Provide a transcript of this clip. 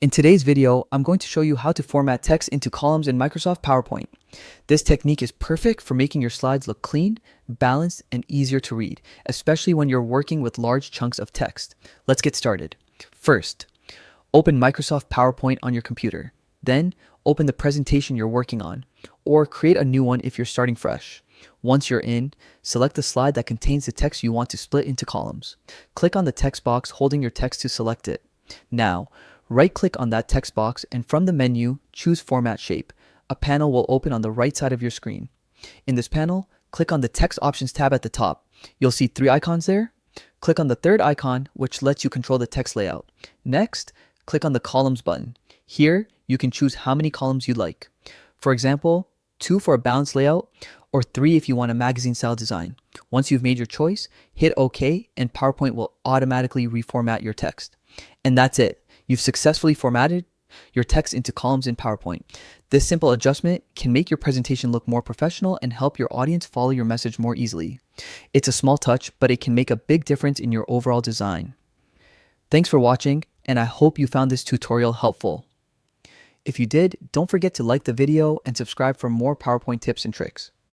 In today's video, I'm going to show you how to format text into columns in Microsoft PowerPoint. This technique is perfect for making your slides look clean, balanced, and easier to read, especially when you're working with large chunks of text. Let's get started. First, open Microsoft PowerPoint on your computer. Then, open the presentation you're working on, or create a new one if you're starting fresh. Once you're in, select the slide that contains the text you want to split into columns. Click on the text box holding your text to select it. Now, right-click on that text box and from the menu, choose Format Shape. A panel will open on the right side of your screen. In this panel, click on the Text Options tab at the top. You'll see 3 icons there. Click on the third icon, which lets you control the text layout. Next, click on the Columns button. Here, you can choose how many columns you'd like. For example, 2 for a balanced layout, or 3 if you want a magazine-style design. Once you've made your choice, hit OK, and PowerPoint will automatically reformat your text. And that's it. You've successfully formatted your text into columns in PowerPoint. This simple adjustment can make your presentation look more professional and help your audience follow your message more easily. It's a small touch, but it can make a big difference in your overall design. Thanks for watching, and I hope you found this tutorial helpful. If you did, don't forget to like the video and subscribe for more PowerPoint tips and tricks.